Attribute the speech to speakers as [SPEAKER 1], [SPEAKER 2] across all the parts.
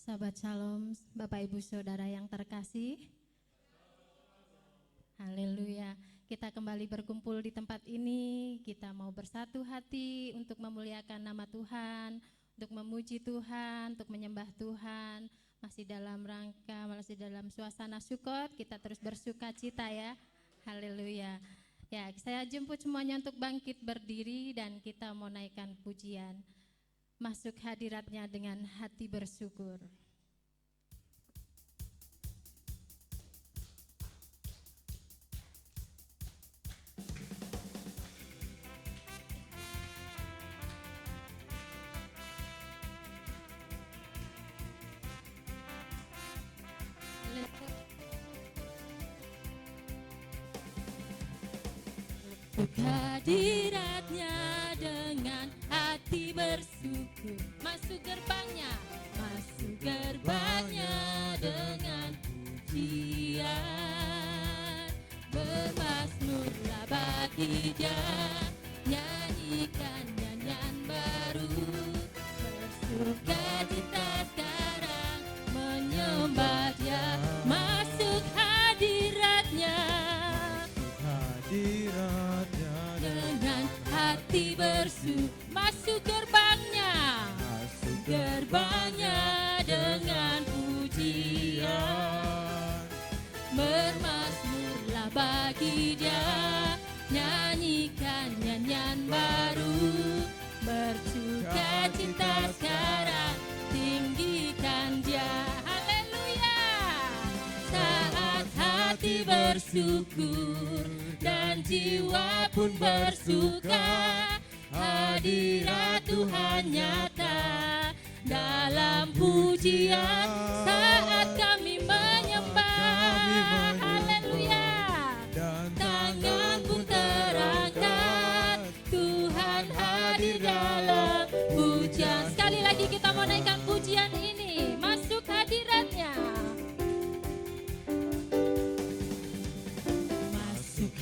[SPEAKER 1] Sahabat Shalom, Bapak Ibu Saudara yang terkasih. Haleluya. Kita kembali berkumpul di tempat ini. Kita mau bersatu hati untuk memuliakan nama Tuhan, untuk memuji Tuhan, untuk menyembah Tuhan. Masih dalam rangka, masih dalam suasana syukur, kita terus bersuka cita ya. Haleluya. Ya, saya jemput semuanya untuk bangkit berdiri dan kita mau naikkan pujian. Masuk hadiratnya dengan hati bersyukur. Hadiratnya dengan hati bersyukur. Masuk gerbangnya dengan pujian. Bermazmurlah bagi Dia, nyanyikan nyanyian baru. Bersukacita sekarang menyembah Dia. Masuk hadiratnya dengan hati bersyukur. Masuk gerbangnya dengan pujian. Bermazmurlah bagi Dia, nyanyikan nyanyian baru. Bersukacita sekarang, tinggikan Dia. Haleluya. Saat hati bersyukur dan jiwa pun bersuka, hadirat Tuhan nyata dalam pujian. Saat kami menyembah, haleluya, tangan pun terangkat, Tuhan hadir dalam pujian. Sekali lagi kita mau naikkan pujian ini, masuk hadiratnya.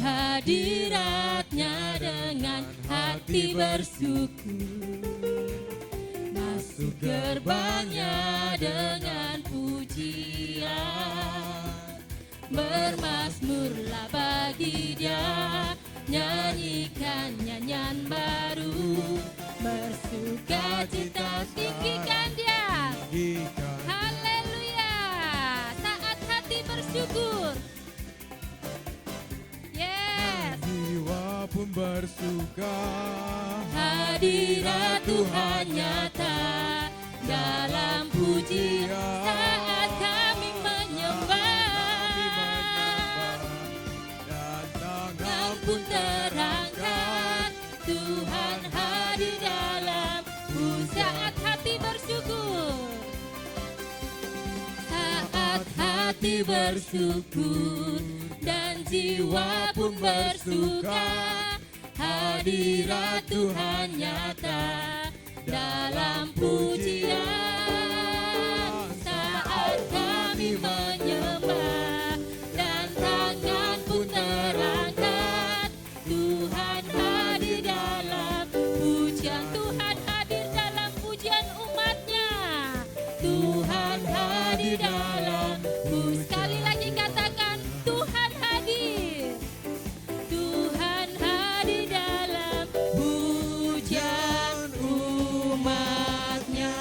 [SPEAKER 1] Hadiratnya dengan hati bersyukur. Masuk gerbangnya dengan pujian. Bermazmurlah bagi Dia, nyanyikan nyanyian baru. Bersukacita, tinggikan Dia. Haleluya. Saat hati bersyukur,
[SPEAKER 2] jiwa pun bersuka,
[SPEAKER 1] hadirat Tuhan nyata dalam pujian. Saat kami menyembah,
[SPEAKER 2] dan
[SPEAKER 1] tangan pun terangkat, Tuhan hadir dalam pujian. Saat hati bersyukur, saat hati bersyukur dan jiwa pun bersuka, hadirat Tuhan nyata dalam pujian. Saat kami menyembah dan tangan pun terangkat, Tuhan hadir dalam pujian. Tuhan hadir dalam pujian umatnya. Tuhan hadir dalam pujian. Sekali lagi katakan, Tuhan hadir. Tuhan hadir dalam pujian umatnya.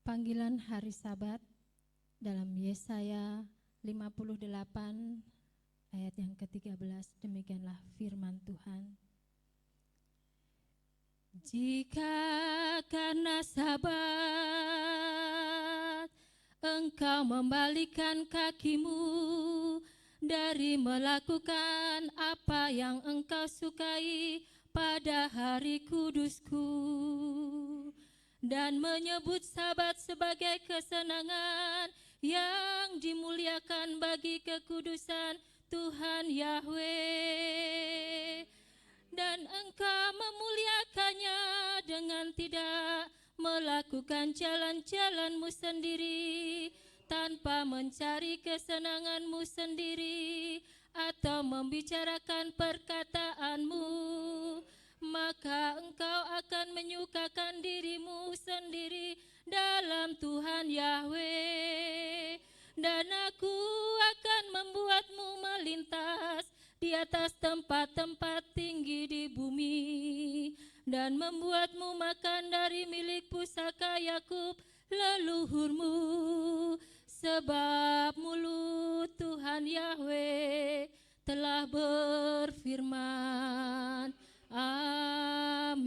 [SPEAKER 1] Panggilan hari Sabat dalam Yesaya 58 ayat yang ke-13, demikianlah firman Tuhan. Jika karena Sabat engkau membalikan kakimu dari melakukan apa yang engkau sukai pada hari kudusku, dan menyebut Sabat sebagai kesenangan yang dimuliakan bagi kekudusan Tuhan Yahweh, dan engkau memuliakannya dengan tidak melakukan jalan-jalanmu sendiri, tanpa mencari kesenanganmu sendiri atau membicarakan perkataanmu, maka engkau akan menyukakan dirimu sendiri dalam Tuhan Yahweh, dan aku akan membuatmu melintas di atas tempat-tempat tinggi di bumi, dan membuatmu makan dari milik pusaka Yakub leluhurmu, sebab mulut Tuhan Yahweh telah berfirman. Amin.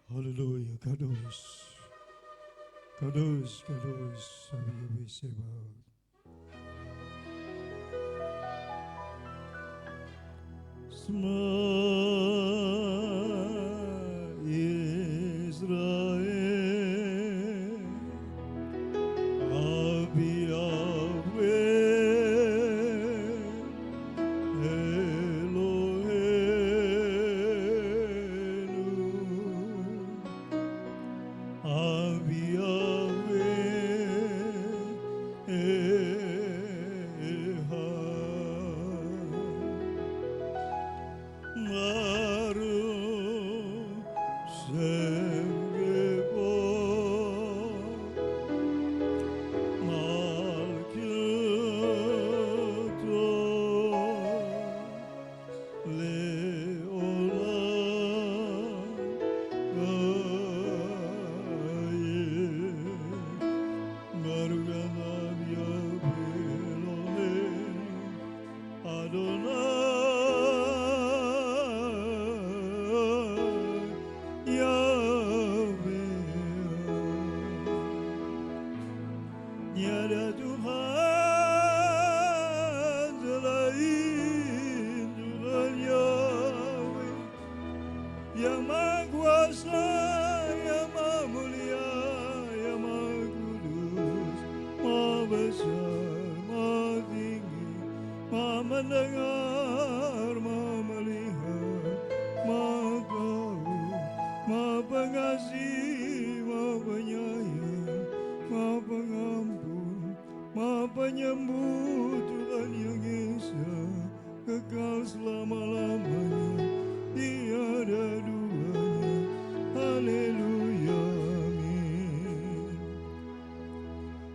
[SPEAKER 3] Haleluya, Kados, Kados, Kados, Yahweh Sebaot.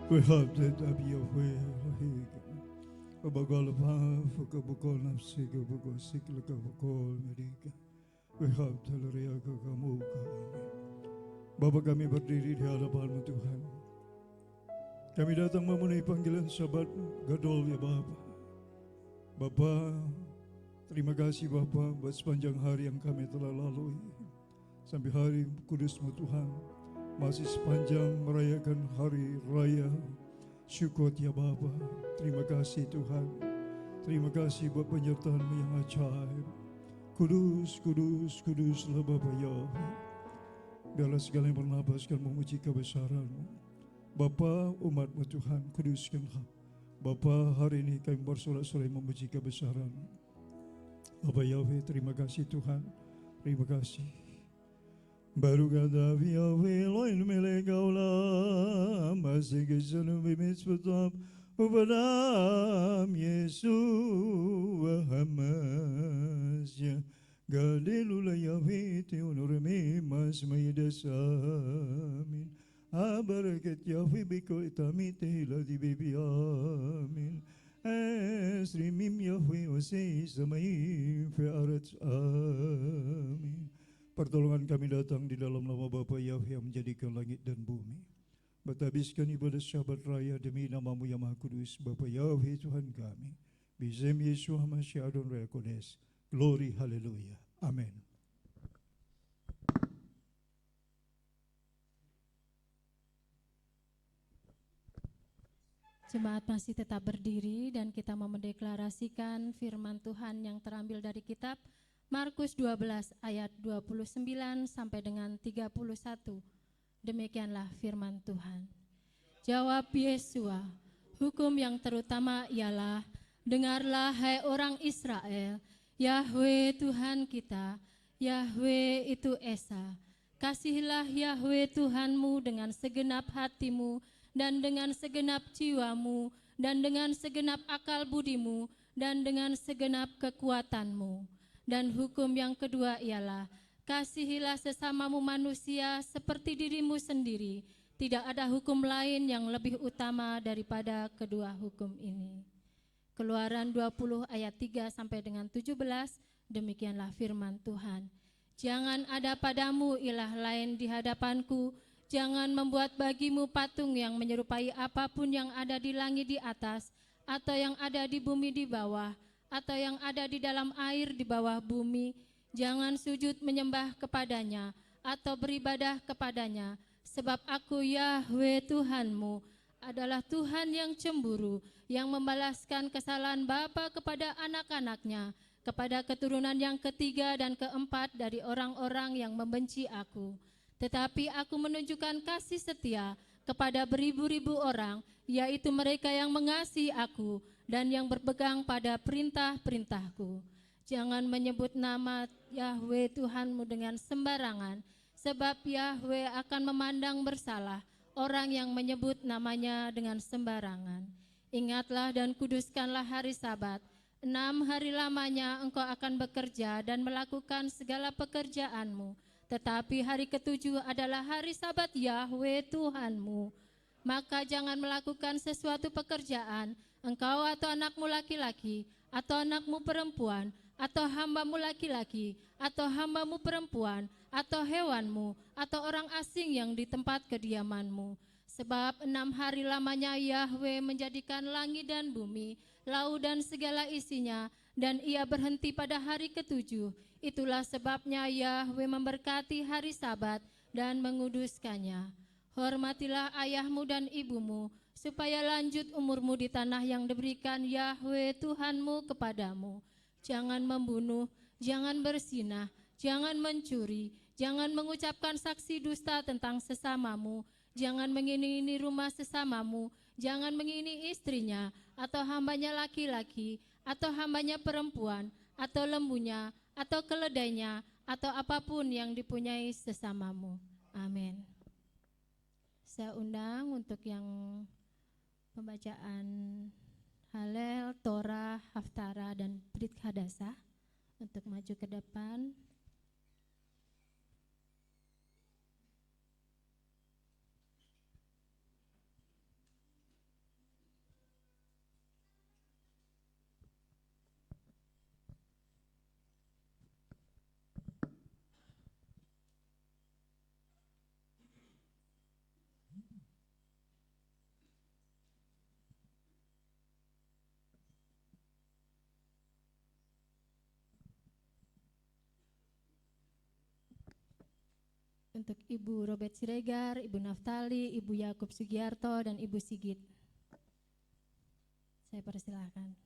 [SPEAKER 3] We have that of Yahweh, Abagol Fakabokol Napsika Bogol Siklaka Bokol Medika. We have Teleriaka Kamuka. Bapa kami berdiri di hadapan-Mu Tuhan. Kami datang memenuhi panggilan Sabat Gadol ya Bapa. Bapa, terima kasih Bapa buat sepanjang hari yang kami telah lalui. Sampai hari kudus-Mu Tuhan. Masih sepanjang merayakan hari raya Syukot ya Bapa. Terima kasih Tuhan. Terima kasih buat penyertaan-Mu yang ajaib. Kudus, kudus, kuduslah Bapa Yahweh. Biarlah segala yang bernapas akan memuji kebesaran-Mu. Bapa, umat-Mu Tuhan, kuduskanlah. Bapa, hari ini kami bersorak-sorai memuji kebesaran-Mu. Bapa Yahweh, terima kasih Tuhan. Terima kasih. Baru kata Yahweh loin melekaula masih kesanum bimitzvotam upadam Yesu wahamasya Galilula Yahweh teonorme mas maydas amin بركة يافي بكو إتاميته الذي بيبي آمين أسري ميم يافي وسي سمai في أرض آمين. Pertolongan kami datang di dalam nama Bapa Yahweh yang menjadikan langit dan bumi. Berhabiskan ibadah Syabat Raya demi namamu yang Maha Kudus, Bapa Yahweh Tuhan kami. Bizem Yeshua Mashiach Adon Raya Kodes. Glory, haleluya. Amin.
[SPEAKER 1] Jemaat masih tetap berdiri dan kita mau mendeklarasikan firman Tuhan yang terambil dari kitab Markus 12 ayat 29 sampai dengan 31. Demikianlah firman Tuhan. Jawab Yesua, hukum yang terutama ialah, dengarlah hai orang Israel, Yahweh Tuhan kita, Yahweh itu Esa. Kasihilah Yahweh Tuhanmu dengan segenap hatimu dan dengan segenap jiwamu dan dengan segenap akal budimu dan dengan segenap kekuatanmu. Dan hukum yang kedua ialah, kasihilah sesamamu manusia seperti dirimu sendiri. Tidak ada hukum lain yang lebih utama daripada kedua hukum ini. Keluaran 20 ayat 3 sampai dengan 17, demikianlah firman Tuhan. Jangan ada padamu ilah lain di hadapanku, jangan membuat bagimu patung yang menyerupai apapun yang ada di langit di atas, atau yang ada di bumi di bawah, atau yang ada di dalam air di bawah bumi. Jangan sujud menyembah kepadanya atau beribadah kepadanya, sebab aku Yahweh Tuhanmu adalah Tuhan yang cemburu, yang membalaskan kesalahan bapa kepada anak-anaknya, kepada keturunan yang ketiga dan keempat dari orang-orang yang membenci aku. Tetapi aku menunjukkan kasih setia kepada beribu-ribu orang, yaitu mereka yang mengasihi aku dan yang berpegang pada perintah-perintahku. Jangan menyebut nama Yahweh Tuhanmu dengan sembarangan, sebab Yahweh akan memandang bersalah orang yang menyebut namanya dengan sembarangan. Ingatlah dan kuduskanlah hari Sabat. 6 hari lamanya engkau akan bekerja dan melakukan segala pekerjaanmu, tetapi hari ketujuh adalah hari Sabat Yahweh Tuhanmu. Maka jangan melakukan sesuatu pekerjaan, engkau atau anakmu laki-laki, atau anakmu perempuan, atau hambamu laki-laki, atau hambamu perempuan, atau hewanmu, atau orang asing yang di tempat kediamanmu. Sebab 6 hari lamanya Yahweh menjadikan langit dan bumi, laut dan segala isinya, dan ia berhenti pada hari ketujuh. Itulah sebabnya Yahweh memberkati hari Sabat dan menguduskannya. Hormatilah ayahmu dan ibumu, supaya lanjut umurmu di tanah yang diberikan Yahweh Tuhanmu kepadamu. Jangan membunuh, jangan berzinah, jangan mencuri, jangan mengucapkan saksi dusta tentang sesamamu, jangan mengini-ini rumah sesamamu, jangan mengini istrinya, atau hambanya laki-laki, atau hambanya perempuan, atau lembunya, atau keledainya, atau apapun yang dipunyai sesamamu. Amin. Saya undang untuk yang pembacaan Halel, Torah, Haftara, dan Brit Hadasah untuk maju ke depan. Untuk Ibu Robert Siregar, Ibu Naftali, Ibu Yakub Sugiarto, dan Ibu Sigit. Saya persilahkan.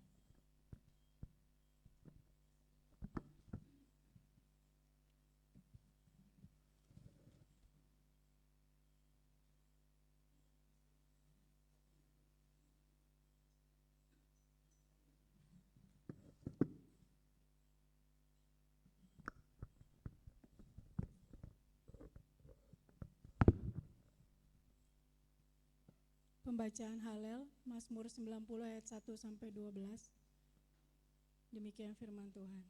[SPEAKER 4] Pembacaan Halel, Mazmur 90 ayat 1 sampai 12. Demikian firman Tuhan.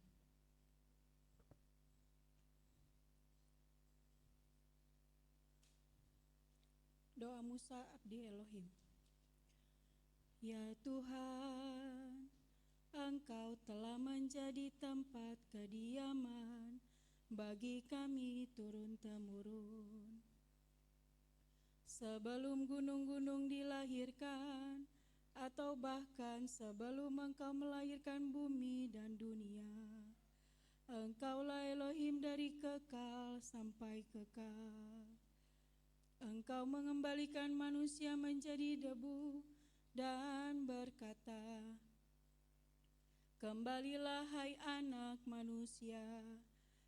[SPEAKER 4] Doa Musa Abdi Elohim. Ya Tuhan, Engkau telah menjadi tempat kediaman bagi kami turun-temurun. Sebelum gunung-gunung dilahirkan, atau bahkan sebelum Engkau melahirkan bumi dan dunia, Engkaulah Elohim dari kekal sampai kekal. Engkau mengembalikan manusia menjadi debu dan berkata, kembalilah hai anak manusia,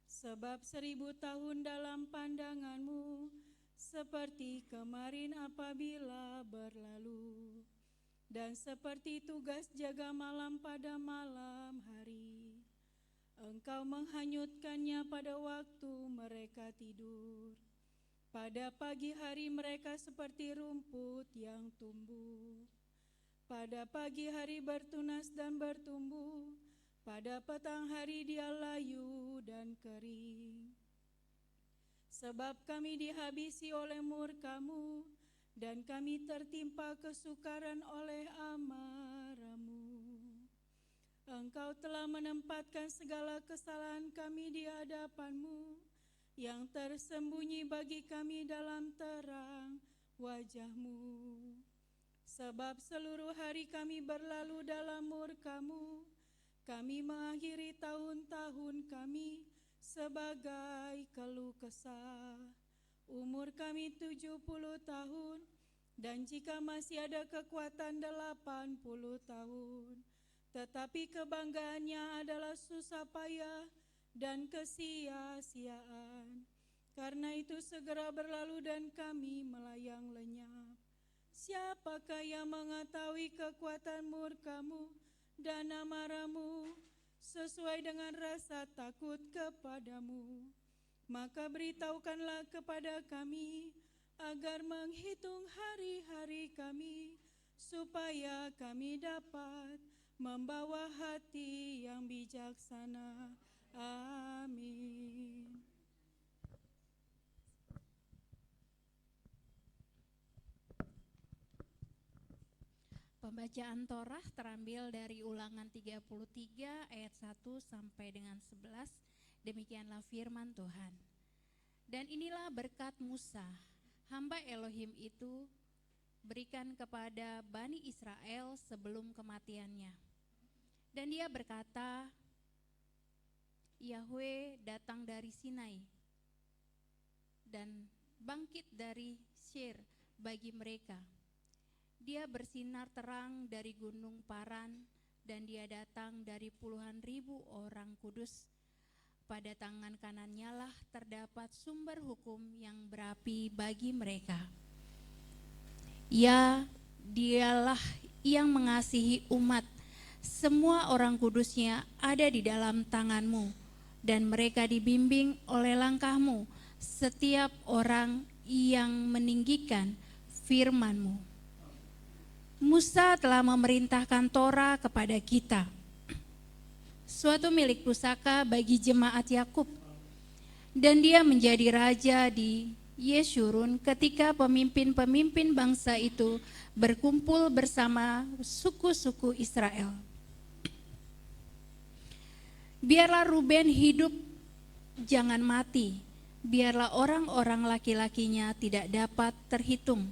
[SPEAKER 4] sebab 1000 tahun dalam pandanganmu seperti kemarin apabila berlalu, dan seperti tugas jaga malam pada malam hari. Engkau menghanyutkannya pada waktu mereka tidur. Pada pagi hari mereka seperti rumput yang tumbuh. Pada pagi hari bertunas dan bertumbuh. Pada petang hari dia layu dan kering. Sebab kami dihabisi oleh murka-Mu, dan kami tertimpa kesukaran oleh amarah-Mu. Engkau telah menempatkan segala kesalahan kami di hadapan-Mu, yang tersembunyi bagi kami dalam terang wajah-Mu. Sebab seluruh hari kami berlalu dalam murka-Mu, kami mengakhiri tahun-tahun kami sebagai keluh kesah. Umur kami 70 tahun, dan jika masih ada kekuatan 80 tahun. Tetapi kebanggaannya adalah susah payah dan kesia-siaan. Karena itu segera berlalu dan kami melayang lenyap. Siapakah yang mengetahui kekuatan murka-Mu dan amarah-Mu sesuai dengan rasa takut kepadamu? Maka beritahukanlah kepada kami agar menghitung hari-hari kami, supaya kami dapat membawa hati yang bijaksana. Amin.
[SPEAKER 5] Pembacaan Torah terambil dari Ulangan 33 ayat 1 sampai dengan 11. Demikianlah firman Tuhan. Dan inilah berkat Musa, hamba Elohim itu, berikan kepada Bani Israel sebelum kematiannya. Dan dia berkata, Yahweh datang dari Sinai dan bangkit dari Syir bagi mereka. Dia bersinar terang dari gunung Paran, dan dia datang dari puluhan ribu orang kudus. Pada tangan kanannya lah terdapat sumber hukum yang berapi bagi mereka. Ya, dialah yang mengasihi umat. Semua orang kudusnya ada di dalam tangan-Mu, dan mereka dibimbing oleh langkah-Mu, setiap orang yang meninggikan firman-Mu. Musa telah memerintahkan Torah kepada kita, suatu milik pusaka bagi jemaat Yakub, dan dia menjadi raja di Yeshurun ketika pemimpin-pemimpin bangsa itu berkumpul bersama suku-suku Israel. Biarlah Ruben hidup, jangan mati. Biarlah orang-orang laki-lakinya tidak dapat terhitung.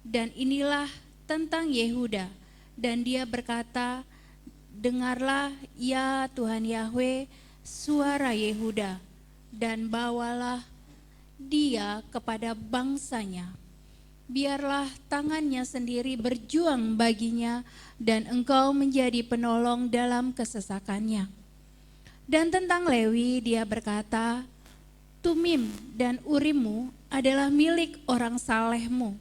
[SPEAKER 5] Dan inilah tentang Yehuda. Dan dia berkata, dengarlah ya Tuhan Yahweh suara Yehuda, dan bawalah dia kepada bangsanya. Biarlah tangannya sendiri berjuang baginya, dan engkau menjadi penolong dalam kesesakannya. Dan tentang Lewi dia berkata, Tumim dan Urimmu adalah milik orang salehmu,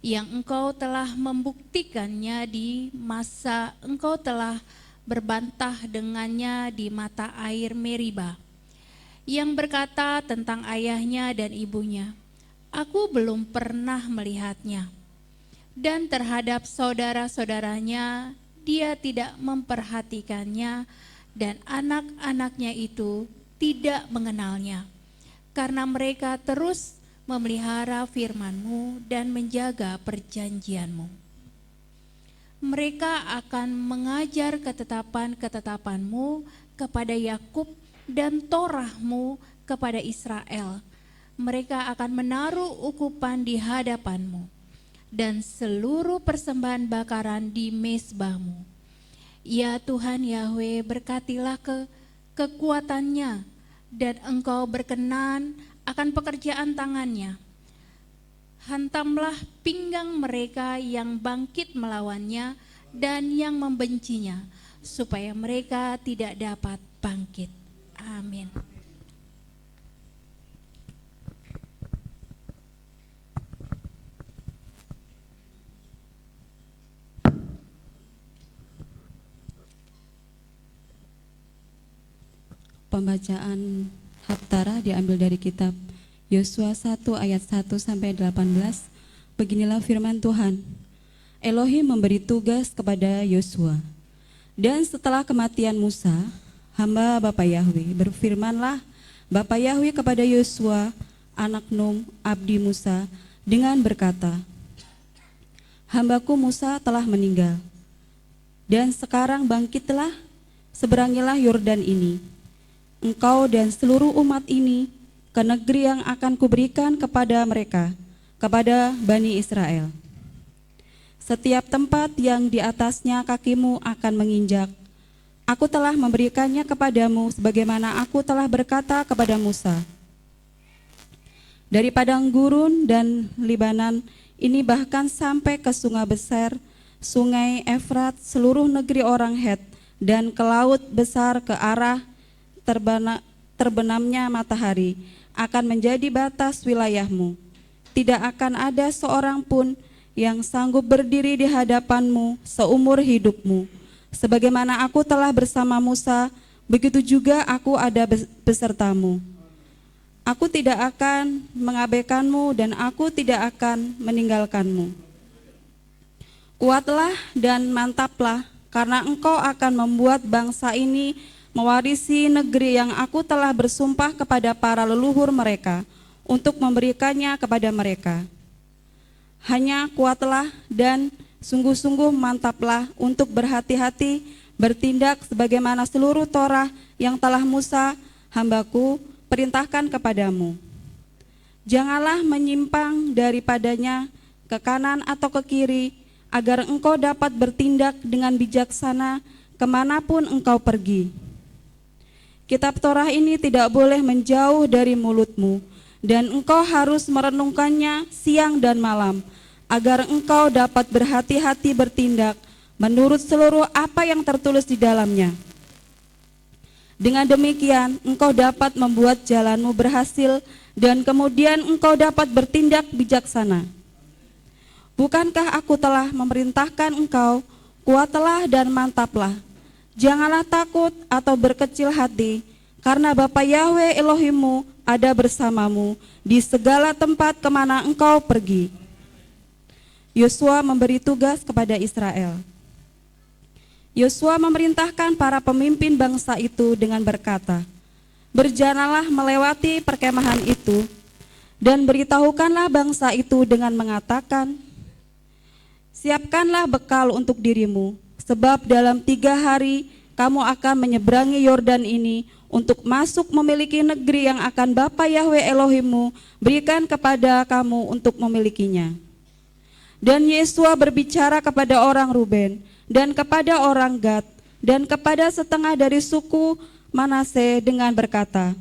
[SPEAKER 5] yang engkau telah membuktikannya di masa engkau telah berbantah dengannya di mata air Meriba, yang berkata tentang ayahnya dan ibunya, aku belum pernah melihatnya. Dan terhadap saudara-saudaranya dia tidak memperhatikannya, dan anak-anaknya itu tidak mengenalnya, karena mereka terus memelihara firman-Mu dan menjaga perjanjian-Mu. Mereka akan mengajar ketetapan-ketetapan-Mu kepada Yakub dan Torah-Mu kepada Israel. Mereka akan menaruh ukupan di hadapan-Mu dan seluruh persembahan bakaran di mezbah-Mu. Ya Tuhan Yahweh, berkatilah kekuatannya dan Engkau berkenan akan pekerjaan tangannya. Hantamlah pinggang mereka yang bangkit melawannya dan yang membencinya, supaya mereka tidak dapat bangkit. Amin.
[SPEAKER 6] Pembacaan Haftarah diambil dari kitab Yosua 1 ayat 1 sampai 18. Beginilah firman Tuhan. Elohim memberi tugas kepada Yosua. Dan setelah kematian Musa, hamba Bapa Yahweh, berfirmanlah Bapa Yahweh kepada Yosua, anak Nun, abdi Musa, dengan berkata, Hambaku Musa telah meninggal. Dan sekarang bangkitlah, seberangilah Yordan ini, engkau dan seluruh umat ini, ke negeri yang akan kuberikan kepada mereka, kepada Bani Israel. Setiap tempat yang di atasnya kakimu akan menginjak, aku telah memberikannya kepadamu sebagaimana aku telah berkata kepada Musa. Dari padang gurun dan Libanon ini bahkan sampai ke sungai besar, sungai Efrat, seluruh negeri orang Het, dan ke laut besar ke arah terbenamnya matahari akan menjadi batas wilayahmu. Tidak akan ada seorang pun yang sanggup berdiri di hadapanmu seumur hidupmu. Sebagaimana aku telah bersama Musa, begitu juga aku ada besertamu. Aku tidak akan mengabaikanmu dan aku tidak akan meninggalkanmu. Kuatlah dan mantaplah, karena engkau akan membuat bangsa ini mewarisi negeri yang aku telah bersumpah kepada para leluhur mereka untuk memberikannya kepada mereka. Hanya kuatlah dan sungguh-sungguh mantaplah untuk berhati-hati bertindak sebagaimana seluruh Torah yang telah Musa, hambaku, perintahkan kepadamu. Janganlah menyimpang daripadanya ke kanan atau ke kiri, agar engkau dapat bertindak dengan bijaksana kemanapun engkau pergi. Kitab Torah ini tidak boleh menjauh dari mulutmu, dan engkau harus merenungkannya siang dan malam, agar engkau dapat berhati-hati bertindak menurut seluruh apa yang tertulis di dalamnya. Dengan demikian, engkau dapat membuat jalanmu berhasil, dan kemudian engkau dapat bertindak bijaksana. Bukankah aku telah memerintahkan engkau, kuatlah dan mantaplah. Janganlah takut atau berkecil hati, karena Bapa Yahweh Elohimmu ada bersamamu di segala tempat kemana engkau pergi. Yosua memberi tugas kepada Israel. Yosua memerintahkan para pemimpin bangsa itu dengan berkata, berjalanlah melewati perkemahan itu, dan beritahukanlah bangsa itu dengan mengatakan, siapkanlah bekal untuk dirimu, sebab dalam 3 hari kamu akan menyeberangi Yordan ini untuk masuk memiliki negeri yang akan Bapa Yahweh Elohimmu berikan kepada kamu untuk memilikinya. Dan Yosua berbicara kepada orang Ruben dan kepada orang Gad dan kepada setengah dari suku Manase dengan berkata,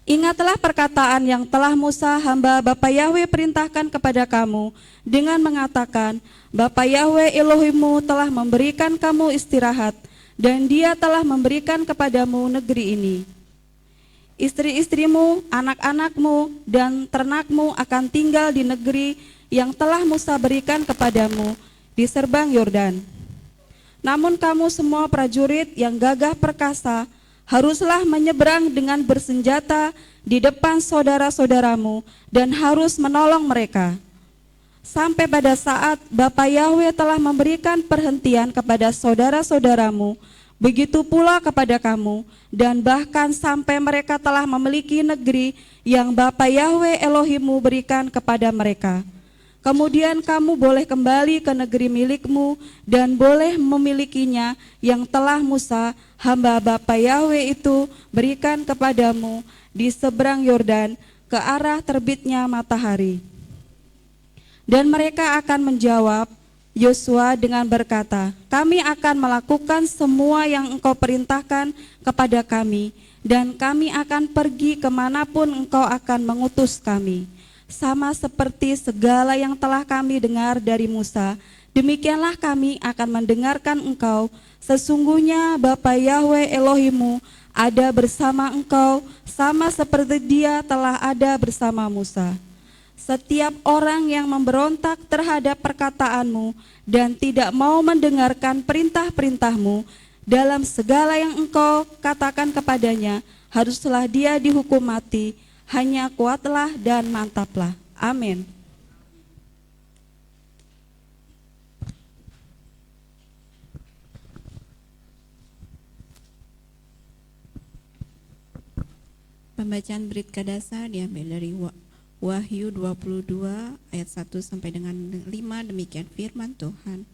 [SPEAKER 6] ingatlah perkataan yang telah Musa hamba Bapa Yahweh perintahkan kepada kamu dengan mengatakan, Bapa Yahweh Elohimmu telah memberikan kamu istirahat, dan Dia telah memberikan kepadamu negeri ini. Istri-istrimu, anak-anakmu, dan ternakmu akan tinggal di negeri yang telah Musa berikan kepadamu di seberang Yordan. Namun kamu semua prajurit yang gagah perkasa haruslah menyeberang dengan bersenjata di depan saudara-saudaramu dan harus menolong mereka. Sampai pada saat Bapa Yahweh telah memberikan perhentian kepada saudara-saudaramu, Begitu pula kepada kamu, dan bahkan sampai mereka telah memiliki negeri yang Bapa Yahwe Elohimmu berikan kepada mereka. Kemudian kamu boleh kembali ke negeri milikmu dan boleh memilikinya yang telah Musa, hamba Bapa Yahwe itu berikan kepadamu di seberang Yordan ke arah terbitnya matahari. Dan mereka akan menjawab Yosua dengan berkata, kami akan melakukan semua yang engkau perintahkan kepada kami, dan kami akan pergi kemanapun engkau akan mengutus kami. Sama seperti segala yang telah kami dengar dari Musa, demikianlah kami akan mendengarkan engkau. Sesungguhnya Bapa Yahwe Elohimmu ada bersama engkau, sama seperti Dia telah ada bersama Musa. Setiap orang yang memberontak terhadap perkataanmu dan tidak mau mendengarkan perintah-perintahmu dalam segala yang engkau katakan kepadanya, haruslah dia dihukum mati. Hanya kuatlah dan mantaplah. Amin.
[SPEAKER 7] Pembacaan Brit Kadasa diambil dari Wahyu 22 ayat 1 sampai dengan 5, demikian firman Tuhan.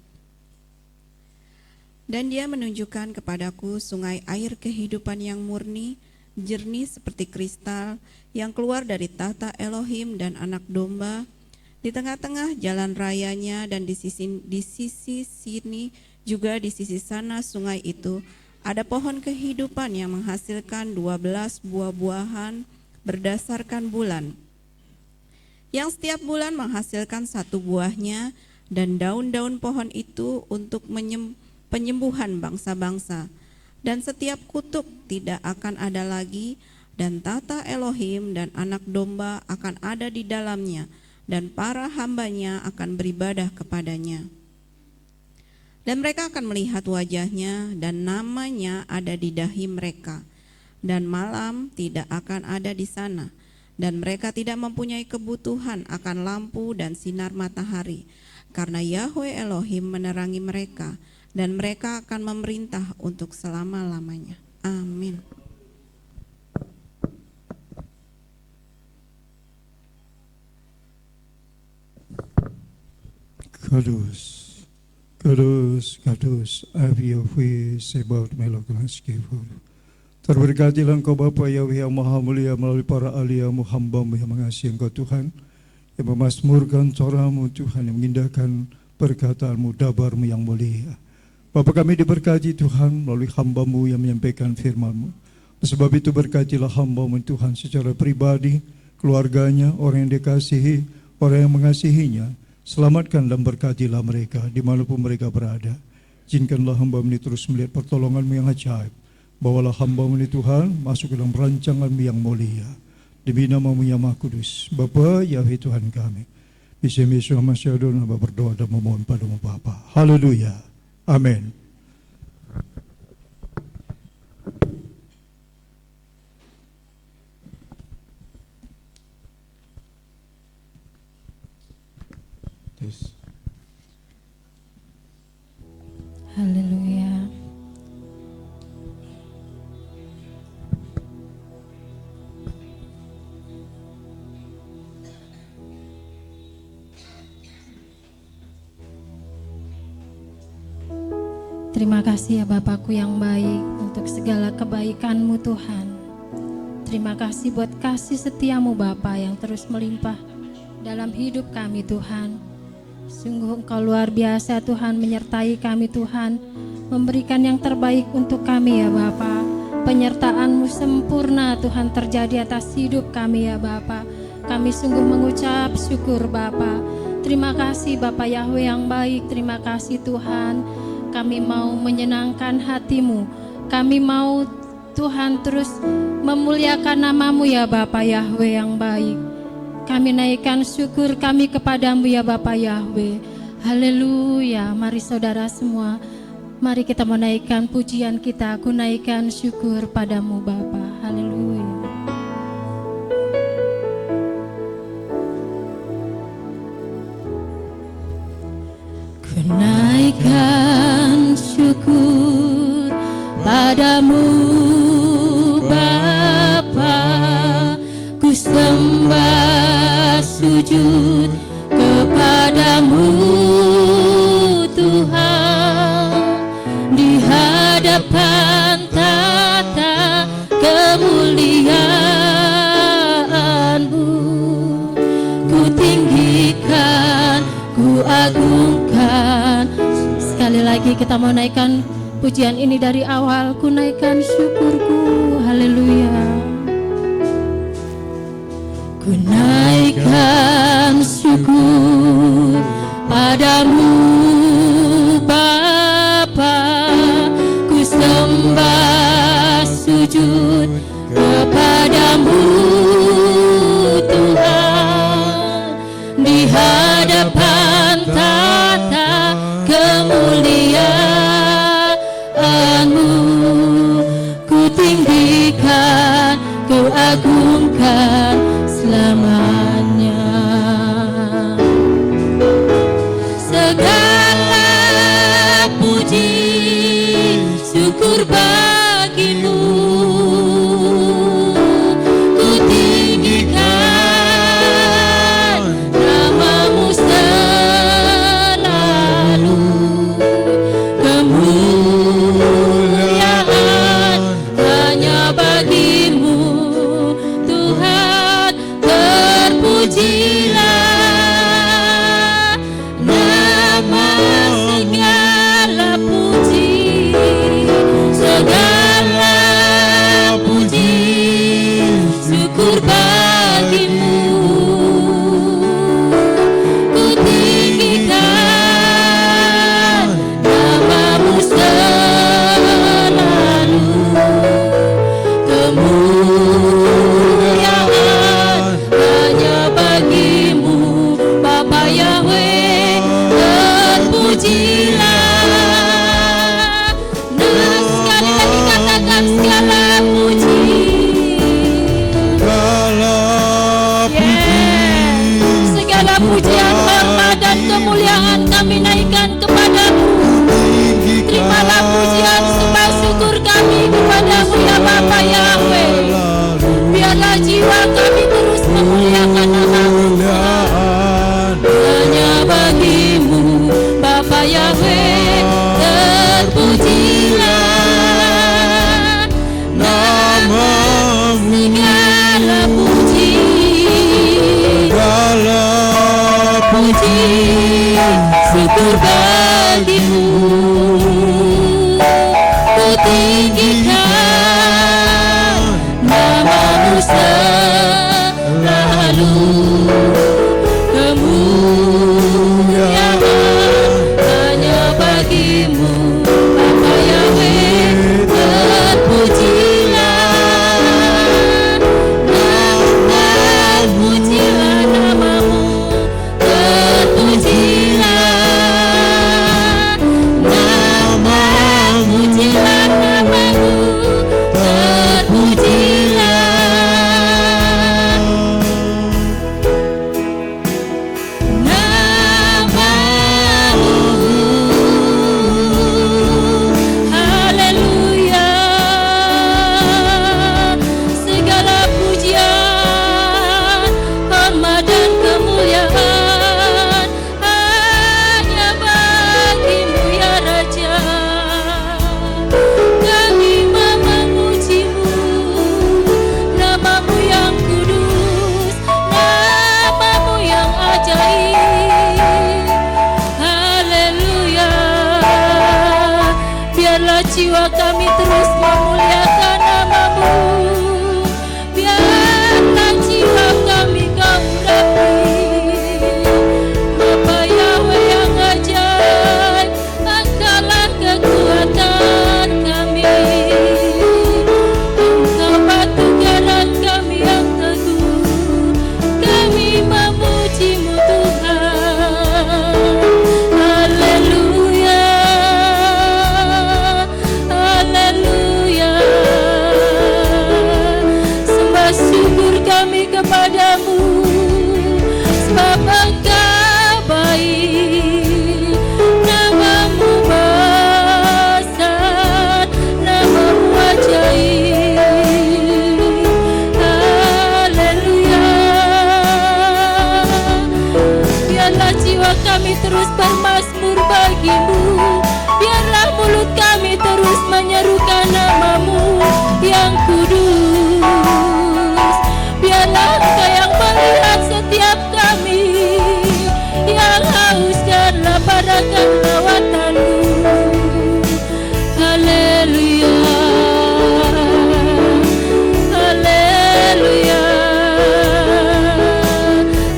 [SPEAKER 7] Dan Dia menunjukkan kepadaku sungai air kehidupan yang murni, jernih seperti kristal, yang keluar dari tahta Elohim dan anak domba. Di tengah-tengah jalan rayanya dan di sisi sini juga di sisi sana sungai itu ada pohon kehidupan yang menghasilkan 12 buah-buahan berdasarkan bulan, yang setiap bulan menghasilkan 1 buahnya, dan daun-daun pohon itu untuk penyembuhan bangsa-bangsa. Dan setiap kutub tidak akan ada lagi, dan tahta Elohim dan anak domba akan ada di dalamnya, dan para hambanya akan beribadah kepadanya. Dan mereka akan melihat wajahnya, dan namanya ada di dahi mereka, dan malam tidak akan ada di sana. Dan mereka tidak mempunyai kebutuhan akan lampu dan sinar matahari, karena Yahwe Elohim menerangi mereka, dan mereka akan memerintah untuk selama-lamanya. Amin.
[SPEAKER 3] Kudus, kudus, kudus, have Yahweh sebab melakukan skifur. Terberkatilah Engkau Bapa Yahweh yang Maha Mulia melalui para ahli-Mu, hamba-Mu yang mengasihi Engkau Tuhan, yang memasmurkan cara-Mu Tuhan, yang mengindahkan perkataan-Mu, dabar-Mu yang mulia. Bapa kami diberkati Tuhan melalui hamba-Mu yang menyampaikan firman-Mu. Sebab itu berkatilah hamba-Mu Tuhan secara pribadi, keluarganya, orang yang dikasihi, orang yang mengasihinya. Selamatkan dan berkatilah mereka dimanapun mereka berada. Izinkanlah hamba-Mu ini terus melihat pertolongan-Mu yang ajaib. Bawalah hamba-Mu ini Tuhan masuk ke dalam rancangan-Mu yang mulia. Demi nama-Mu yang Maha Kudus, Bapa Yahweh Tuhan kami. Bisa Yesus Masyadun, hamba berdoa dan memohon padamu Bapa. Haleluya. Amin.
[SPEAKER 1] Haleluya. Terima kasih ya Bapakku yang baik untuk segala kebaikan-Mu Tuhan. Terima kasih buat kasih setia-Mu Bapa yang terus melimpah dalam hidup kami Tuhan. Sungguh Engkau luar biasa Tuhan, menyertai kami Tuhan, memberikan yang terbaik untuk kami ya Bapa. Penyertaan-Mu sempurna Tuhan terjadi atas hidup kami ya Bapa. Kami sungguh mengucap syukur Bapa. Terima kasih Bapa Yahweh yang baik, terima kasih Tuhan. Kami mau menyenangkan hati-Mu. Kami mau Tuhan terus memuliakan nama-Mu ya Bapa Yahweh yang baik. Kami naikkan syukur kami kepadamu ya Bapa Yahweh. Haleluya. Mari saudara semua, mari kita menaikkan pujian kita. Aku naikkan syukur padamu Bapa. Haleluya. Ku naikkan syukur kepadamu Bapa, ku sembah sujud kepadamu Tuhan, di hadapan tata kemuliaan-Mu, ku tinggikan, ku agungkan. Sekali lagi kita mau naikkan pujian ini dari awal. Ku naikkan syukurku, haleluya. Ku naikkan syukur padamu Bapa, ku sembah sujud kepadamu Tuhan, di hadapan tata kemuliaan-Mu, ku tinggikan, ku agungkan selamanya. Segala puji syukur bagimu, ku tinggikan nama-Mu selalu. Kemuliaan hanya bagi-Mu Tuhan, terpujilah nama segala puji, segala puji syukur bagi-Mu, ku tinggikan nama-Mu selalu. Kemuliaan hanya bagi-Mu Bapa Yahweh, terpujilah. Nah, sekali lagi katakan segala puji. Yes. Segala pujian, hormat dan kemuliaan kami naikkan kepadamu. Terimalah pujian sembah syukur kami kepadamu ya Bapa Yahweh. Biarlah jiwa kami terus memuliakan nama-Mu. Hanya bagi-Mu Bapa Yahweh, terpujilah nama-Mu. Segala puji, puji syukur bagi-Mu, ku tinggikan nama-Mu selalu. Kemuliaan hanya bagi-Mu Bapa Yahweh, terpujilah. Terpujilah nama-Mu, terpujilah nama-Mu, pujilah nama-Mu, terpujilah nama-Mu. Haleluya. Segala pujian, hormat dan kemuliaan hanya bagi-Mu ya Raja. Kami memuji-Mu, nama-Mu yang kudus, nama-Mu yang ajaib. Haleluya. Biarlah jiwa kami terus memuliakan nama-Mu. Biarlah jiwa kami Kau urapi. Bapa Yahweh yang ajaib, Engkaulah kekuatan kami. Engkau batu karang kami yang teguh. Kami memuji-Mu Tuhan. Haleluya. Haleluya. Sembah syukur kami kepadamu, sebab Engkau baik. Nama-Mu besar, nama-Mu jiwa kami terus bermazmur bagimu. Biarlah mulut kami terus menyerukan namamu yang kudus. Biarlah Engkau yang melihat setiap kami yang haus dan lapar akan lawatanmu. Haleluya, haleluya,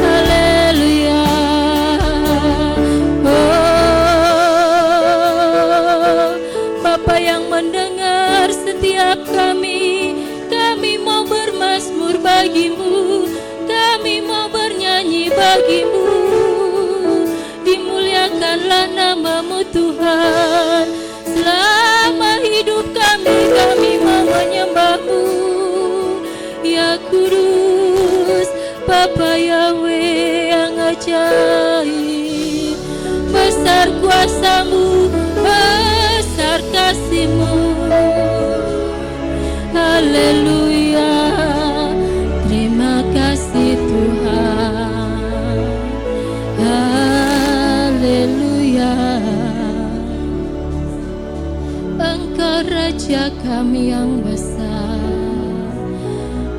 [SPEAKER 1] haleluya. Oh, Bapa yang mendengar setiap kami mau bermazmur bagimu, kami mau bernyanyi bagimu. Dimuliakanlah namamu Tuhan. Selama hidup kami mau menyembahmu ya kudus. Bapa Yahweh yang ajaib, besar kuasamu, besar kasihmu. Haleluya, terima kasih Tuhan. Haleluya, Engkau Raja kami yang besar.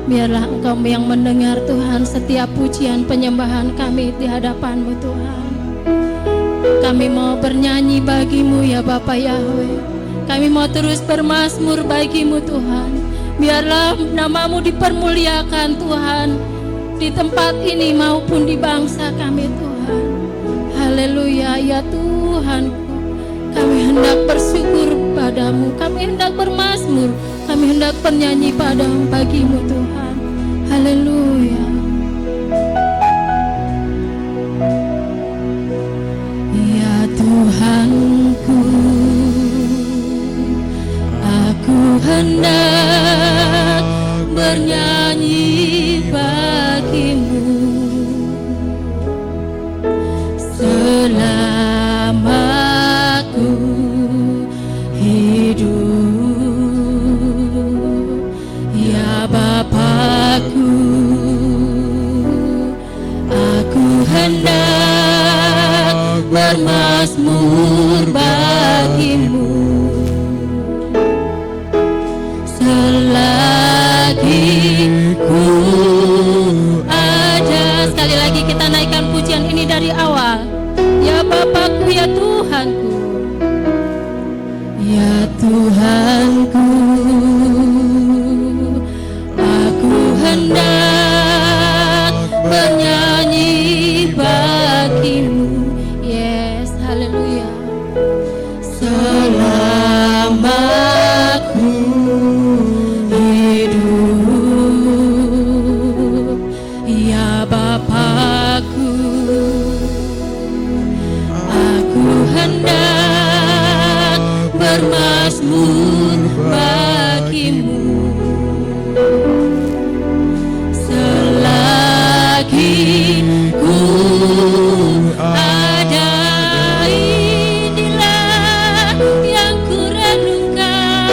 [SPEAKER 1] Biarlah Engkau yang mendengar Tuhan setiap pujian penyembahan kami di hadapan-Mu Tuhan. Kami mau bernyanyi bagimu ya Bapa Yahweh. Kami mau terus bermazmur bagimu Tuhan. Biarlah namamu dipermuliakan Tuhan, di tempat ini maupun di bangsa kami Tuhan. Haleluya ya Tuhanku. Kami hendak bersyukur padamu, kami hendak bermazmur, kami hendak bernyanyi padamu bagimu Tuhan. Haleluya. Ya Tuhanku, aku hendak bernyanyi bagimu selama aku hidup. Ya Bapakku, aku hendak bermazmur bagimu selagi ku ada. Sekali lagi kita naikkan pujian ini dari awal. Ya Bapakku, ya Tuhanku, ya Tuhanku, aku hendak bernyanyi bagimu. Yes, haleluya. Selama aku hidup, ya Bapakku, aku hendak bermazmur bagimu selagi ku ada. Inilah yang ku renungkan,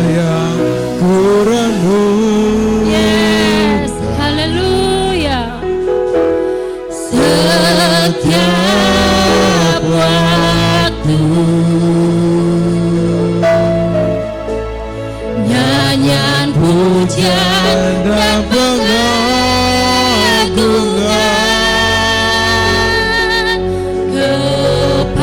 [SPEAKER 2] yang ku renung.
[SPEAKER 1] yes, haleluya. Setiap waktu nyanyian pujian dan pengagungan kepadamu.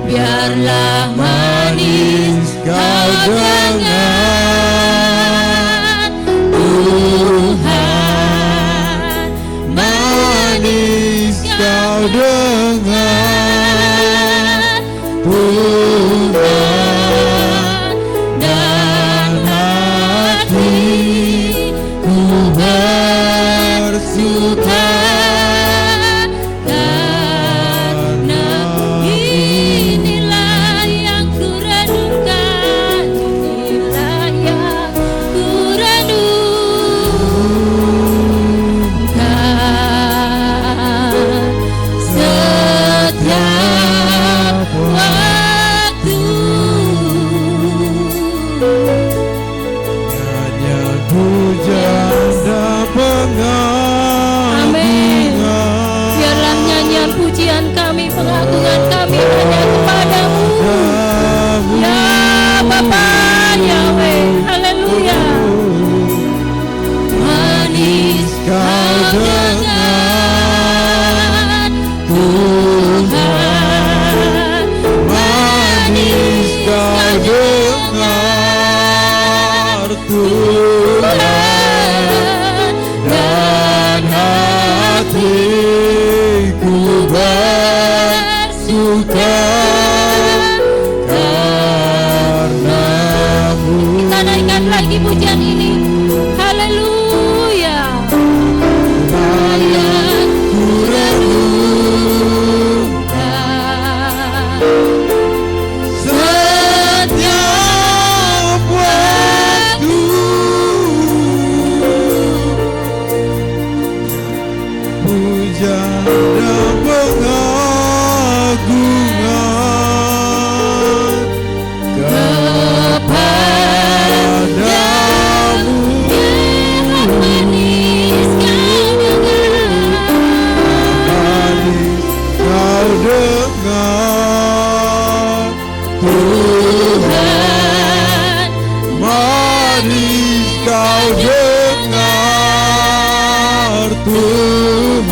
[SPEAKER 1] Biarlah manis kau dengar Tuhan, manis kau dengar Tuhan, dan hatiku bersuka karena inilah yang ku renungkan. lagi pujian ini. Haleluya. Layak ku renungkan
[SPEAKER 2] setiap waktu. Puja dan pengagungan kepadamu.
[SPEAKER 1] manis kau dengar.
[SPEAKER 2] Manis kau dengar
[SPEAKER 1] Tuhan,
[SPEAKER 2] manis kau dengar Tuhan,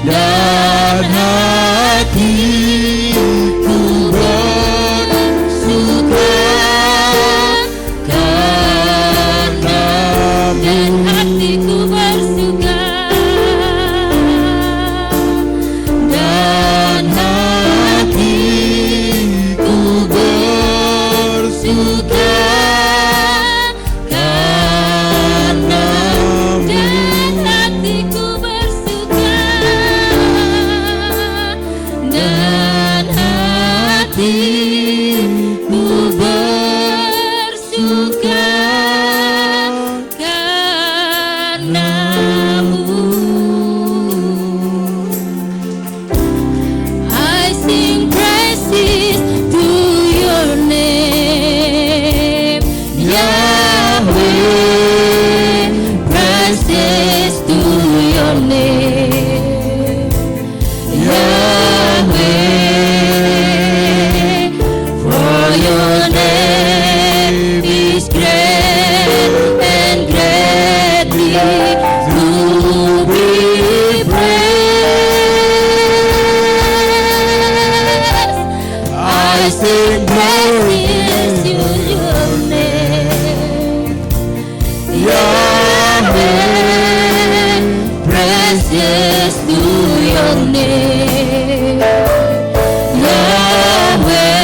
[SPEAKER 2] dan hatiku bersuka karenamu.
[SPEAKER 1] dan hatiku bersuka,
[SPEAKER 2] Dan hatiku bersuka karenamu.
[SPEAKER 1] dan hatiku bersuka, dan hatiku bersuka karenamu. I sing praises to your name, Yahweh. Praises to your name, Yahweh. For your name is great and greatly to be praised. I sing praises to your name, Yahweh. Praises to your name, Yahweh.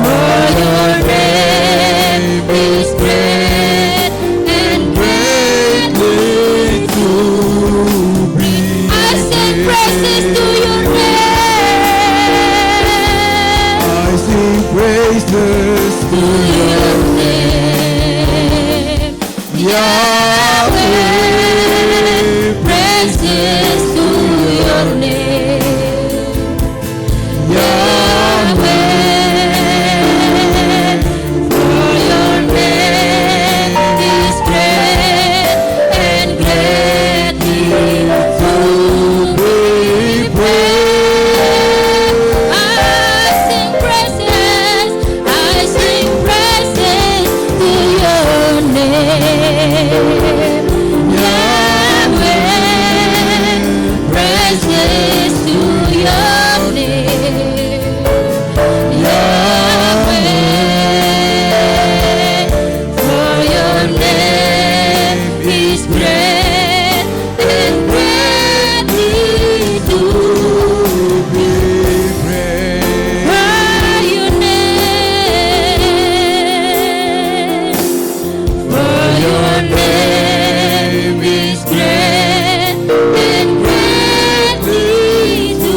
[SPEAKER 1] For your name is great and greatly to be. I sing praises to your name,
[SPEAKER 2] I sing praises
[SPEAKER 1] to your name, Yahweh. Praises to your name, Yahweh. For your name is great and greatly to be praised. I sing praises to your name, Yahweh. Praises to your name, Yahweh. For your name is great and greatly to be
[SPEAKER 2] praised.
[SPEAKER 1] by your name. For your name is great and greatly to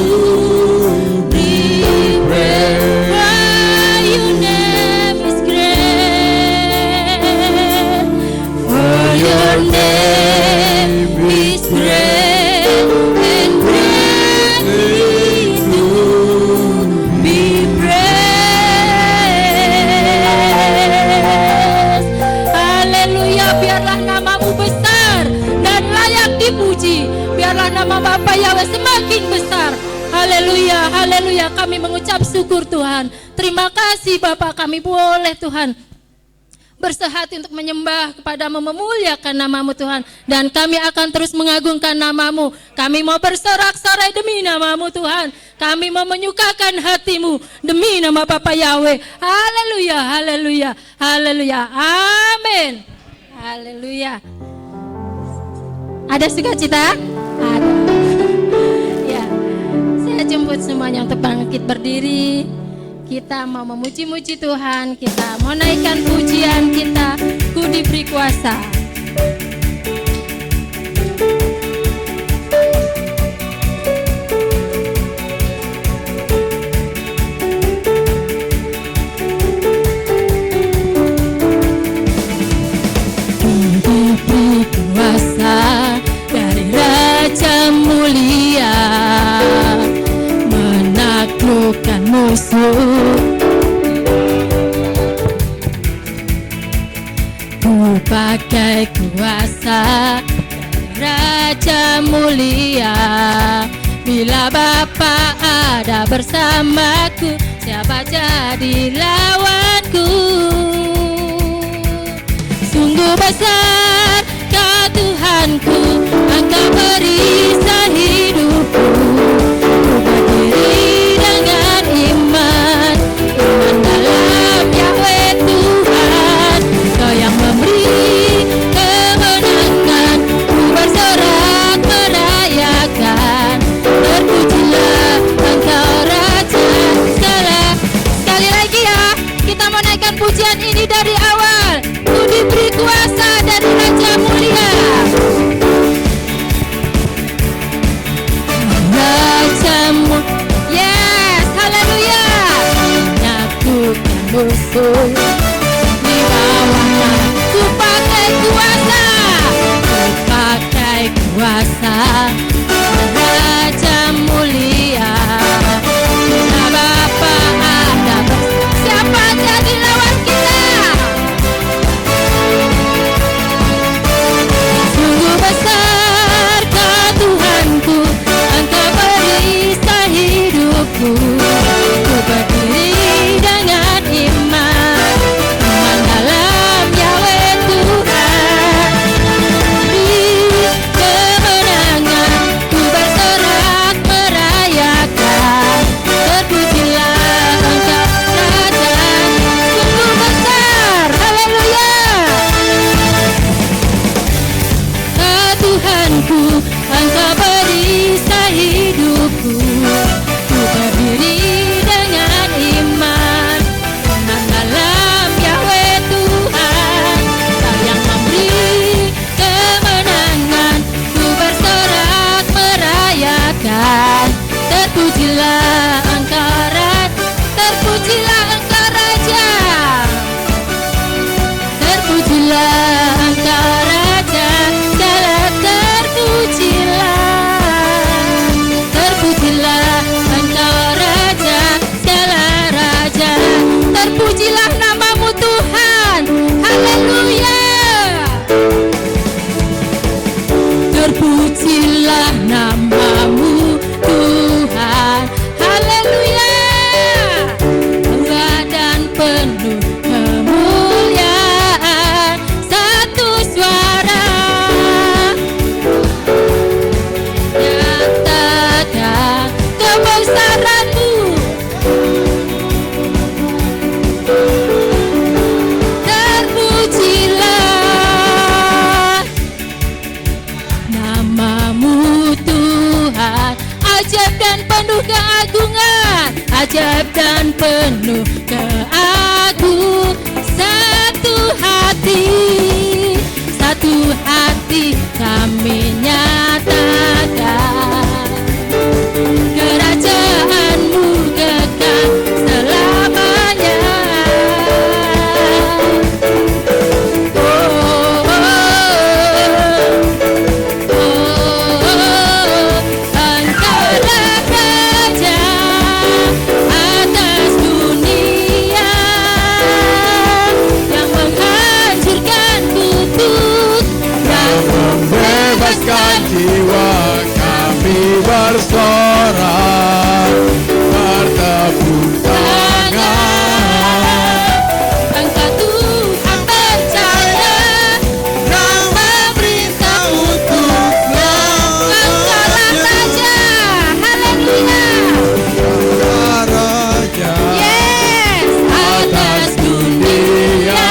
[SPEAKER 1] be praised. For your name is great. For your name is great and greatly to be praised. Haleluya, biarlah namamu besar dan layak dipuji. Biarlah nama Bapa Yahweh semakin besar. Haleluya, haleluya. Kami mengucap syukur Tuhan. Terima kasih Bapak, kami boleh Tuhan bersehati untuk menyembah kepadamu, memuliakan namamu Tuhan. Dan kami akan terus mengagungkan namamu. Kami mau bersorak-sorai demi namamu Tuhan. Kami mau menyukakan hatimu demi nama Bapa Yahweh. Haleluya, haleluya, haleluya. Amin. Haleluya. Ada sukacita? Ada. Ya. Saya jemput semuanya untuk bangkit berdiri. Kita mau memuji-muji Tuhan, kita mau naikkan pujian kita, Ku diberi kuasa. Ku diberi kuasa dari Raja mulia, menaklukkan musuh. Ku pakai kuasa Raja mulia. Bila Bapa ada bersamaku, siapa jadi lawanku? Sungguh besar Kau Tuhanku, Engkau perisai hidupku. Ku berdiri dengan iman, iman dalam Yahweh Tuhan. Kau yang memberi kemenangan, ku bersorak merayakan. Terpujilah Engkau Raja segala. Sekali lagi ya, kita mau naikkan pujian ini dari awal. Ku diberi kuasa dari Raja mulia. Rajamu, yes, haleluya. Menaklukkan musuh, di bawahnya ku pakai kuasa. Ku pakai kuasa Raja mulia. Bila Bapa ada, siapa jadi lawan kita? Sungguh besar Kau Tuhanku, Engkau perisai hidupku. Ku berdiri dengan iman, iman dalam Yahweh Tuhan. Di kemenangan ku bersorak merayakan. Terpujilah Engkau Raja, sungguh besar, haleluya. Tuhanku, Engkau perisai hidupku. Ku berdiri dengan iman, iman dalam Yahweh Tuhan. Kau yang memberi kemenangan, ku bersorak merayakan. Terpujilah Engkau Raja, terpujilah Engkau Raja. Terpujilah Engkau Raja, segala terpujilah. Terpujilah Engkau Raja, segala raja. Terpujilah namamu Tuhan, haleluya. Terpujilah namamu Tuhan, haleluya. Bangga dan penuh kemuliaan, satu suara nyatakan kebesaran-Mu. Terpujilah namamu Tuhan, ajaib dan penuh keagungan, ajaib dan penuh keagungan. Satu hati kami nyatakan, kerajaan-Mu kekal selamanya. Engkaulah Raja atas dunia, yang menghancurkan kutuk dan
[SPEAKER 2] Bebaskan jiwa kami bersorak, bertepuk tangan.
[SPEAKER 1] Engkau Tuhan percaya,
[SPEAKER 2] Yang memerintah untuknya,
[SPEAKER 1] Engkaulah Raja, haleluya.
[SPEAKER 2] Raja
[SPEAKER 1] Yes, atas dunia,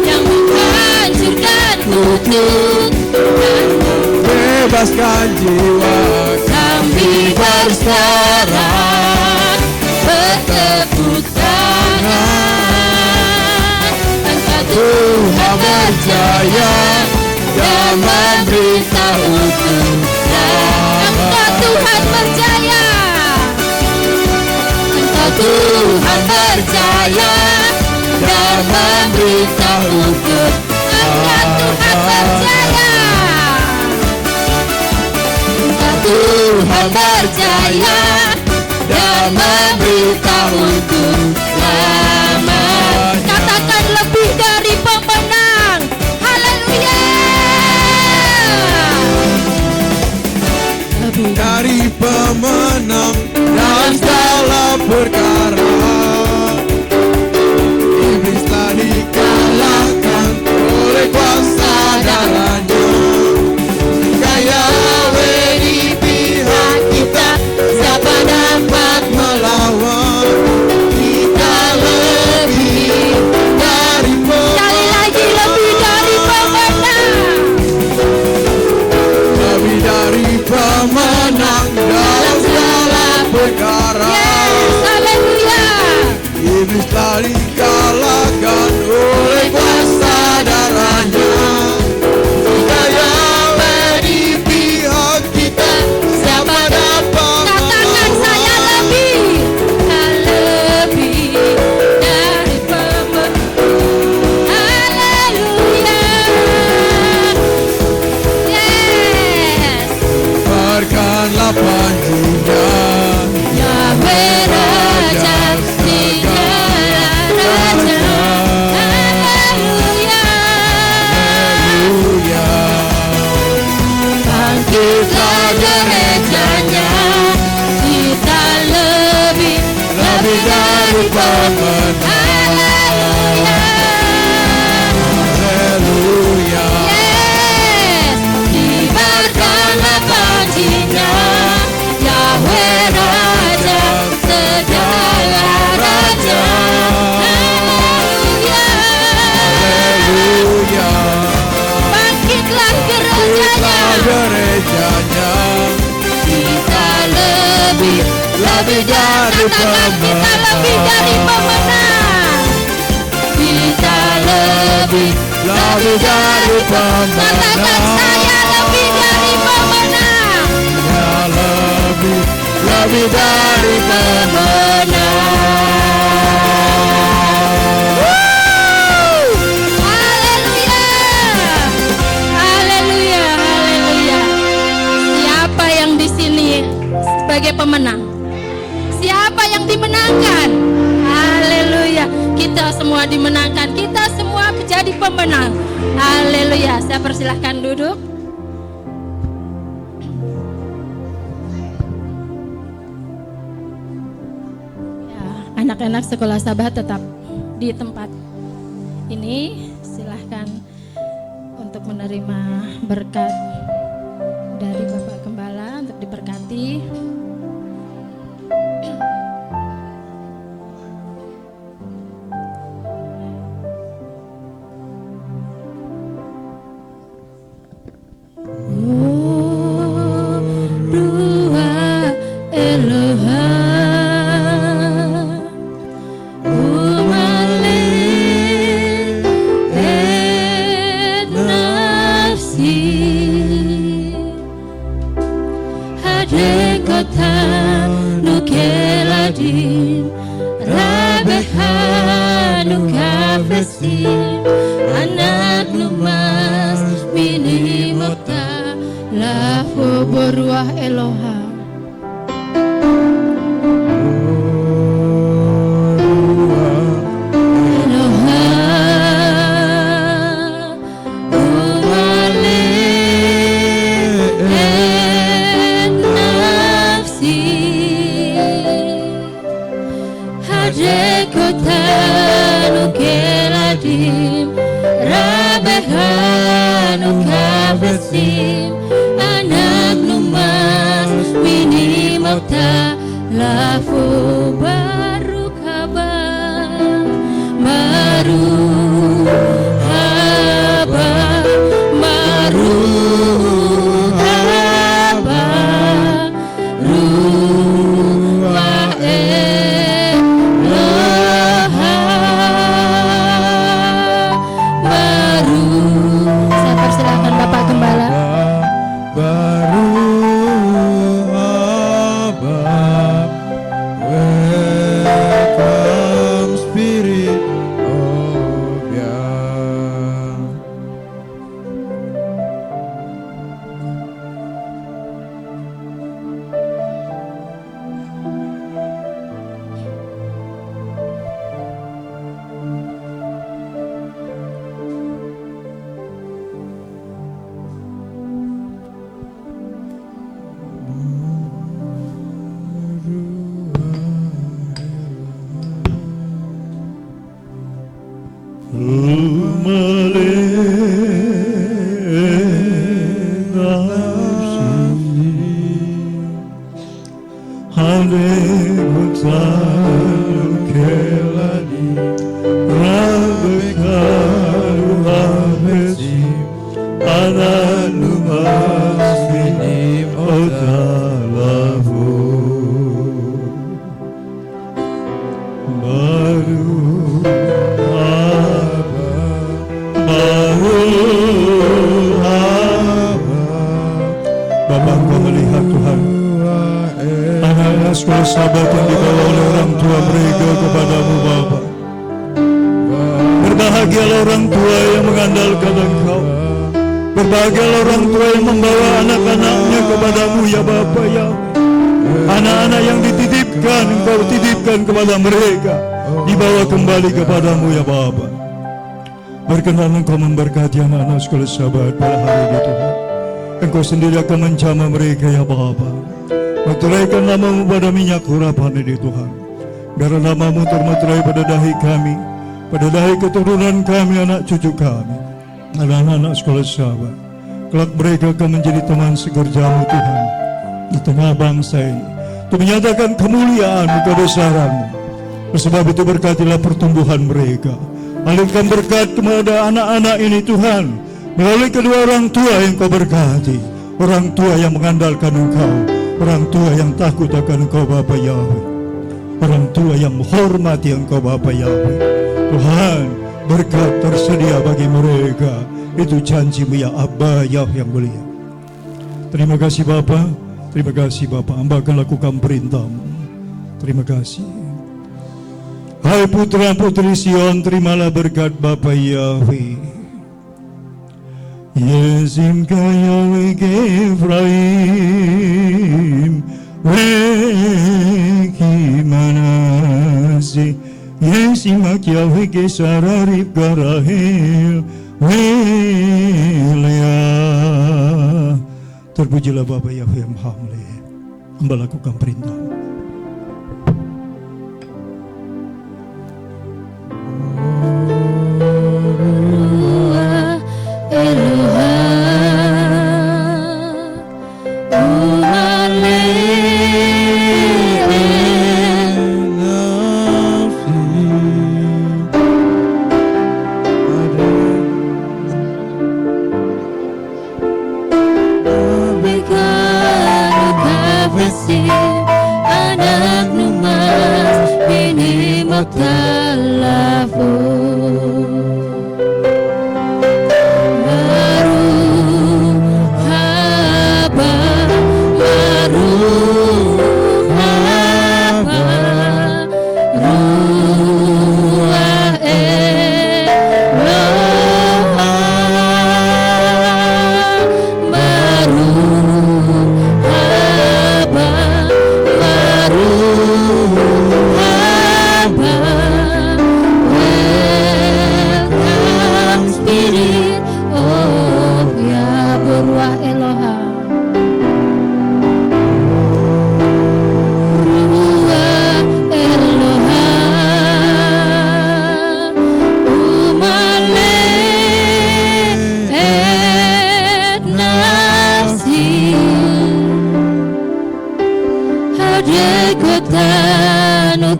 [SPEAKER 1] yang menghancurkan kutuk dan
[SPEAKER 2] bebaskan jiwa
[SPEAKER 1] kami bersorak,
[SPEAKER 2] berjaya dan memberitahuku
[SPEAKER 5] Engkau Tuhan berjaya.
[SPEAKER 2] Engkau Tuhan berjaya dan memberitahuku
[SPEAKER 5] Engkau Tuhan berjaya.
[SPEAKER 2] Engkau Tuhan berjaya dan memberitahuku lamanya.
[SPEAKER 5] Katakan lebih dari pemenang. Haleluya.
[SPEAKER 2] Lebih dari pemenang dalam segala perkara, iblis telah dikalahkan oleh kuasa darahnya. Yahweh di pihak kita, siapa dapat melawan? Kita lebih dari
[SPEAKER 5] Sekali lagi lebih dari pemenang.
[SPEAKER 2] lebih dari pemenang dalam segala perkara.
[SPEAKER 5] Haleluya.
[SPEAKER 2] Iblis telah dikalahkan oleh kuasa darahnya. Yahweh di pihak kita, siapa dapat
[SPEAKER 5] Katakan saya lebih. Lebih dari pemenang. Haleluya. Yes.
[SPEAKER 2] Biarkanlah panjinya
[SPEAKER 5] Yahweh Raja segala raja. Haleluya.
[SPEAKER 2] Haleluya.
[SPEAKER 5] Bangkitlah gerejanya, kita lebih
[SPEAKER 2] dari pemenang.
[SPEAKER 5] Haleluya.
[SPEAKER 2] Haleluya.
[SPEAKER 5] Yes. Kibarkanlah panjinya, Yahweh Raja segala raja. Haleluya.
[SPEAKER 2] Haleluya.
[SPEAKER 5] Bangkitlah gerejanya,
[SPEAKER 2] Gerejanya
[SPEAKER 5] kita lebih
[SPEAKER 2] dari
[SPEAKER 5] Katakan kita lebih dari pemenang. Kita lebih
[SPEAKER 2] dari
[SPEAKER 5] Katakan saya lebih dari pemenang.
[SPEAKER 2] Ya lebih dari
[SPEAKER 5] Haleluya. Haleluya. Haleluya. Siapa yang di sini sebagai pemenang? Siapa yang dimenangkan? Haleluya. Kita semua dimenangkan. Kita semua menjadi pemenang. Haleluya. Saya persilahkan duduk. Ya, anak-anak sekolah Sahabat tetap di tempat ini. Silahkan untuk menerima berkat dari Bapak Gembala untuk diberkati. Anak lumas mini mota lafo boruah Eloha. Anak lumas mini mota lafu baru kabar baru kabar baru kabar ruah Eloha baru
[SPEAKER 3] selalu keladi Rabekalu habesim Ananu masini otalavu Baru Bapak, Engkau melihat Tuhan anak-anak sekolah sahabat yang dibawa oleh orang tua mereka kepadamu Bapa. Berbahagialah orang tua yang mengandalkan Engkau. Berbahagialah orang tua yang membawa anak-anaknya kepadamu ya Bapa ya. Anak-anak yang dititipkan Engkau titipkan kepada mereka, dibawa kembali kepadamu ya Bapa. Berkenan Engkau memberkati anak-anak sekolah sahabat pada hari ini Tuhan. Engkau sendiri akan menjamah mereka ya Bapa. Meteraikan namamu pada minyak urapan ini Tuhan. Biar namamu termeterai pada dahi kami, pada dahi keturunan kami, anak cucu kami, anak-anak sekolah sahabat. Kelak mereka akan menjadi teman sekerjamu Tuhan di tengah bangsa ini, untuk menyatakan kemuliaan-Mu, kebesaran-Mu. Sebab itu berkatilah pertumbuhan mereka. Alirkan berkat kepada anak-anak ini Tuhan, melalui kedua orang tua yang Kau berkati, orang tua yang mengandalkan Engkau, orang tua yang takut akan Engkau Bapa Yahweh, orang tua yang menghormati Engkau Bapa Yahweh. Tuhan, berkat tersedia bagi mereka, itu janji-Mu ya Abba Yahweh yang mulia. Terima kasih Bapa, terima kasih Bapa, hamba akan lakukan perintah-Mu. Terima kasih. Hai putra putri Sion, terimalah berkat Bapa Yahweh. Yesim Yahweh ke Efraim, Weki Manase, Yesim Yahweh ke Sararib Garahel, Welea. Terpujilah Bapa Yahweh yang Maha Mulia. Hamba lakukan perintah.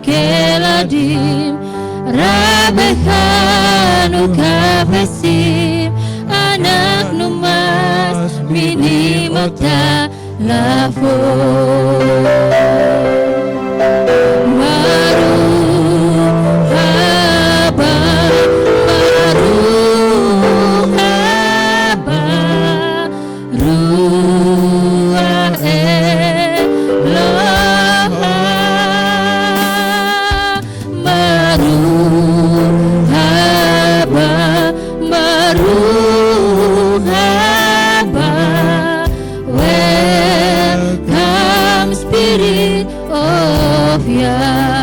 [SPEAKER 1] Keladim Rabechanu Kafesim Anak Numas Minimota Lafo Welcome Spirit of Yah.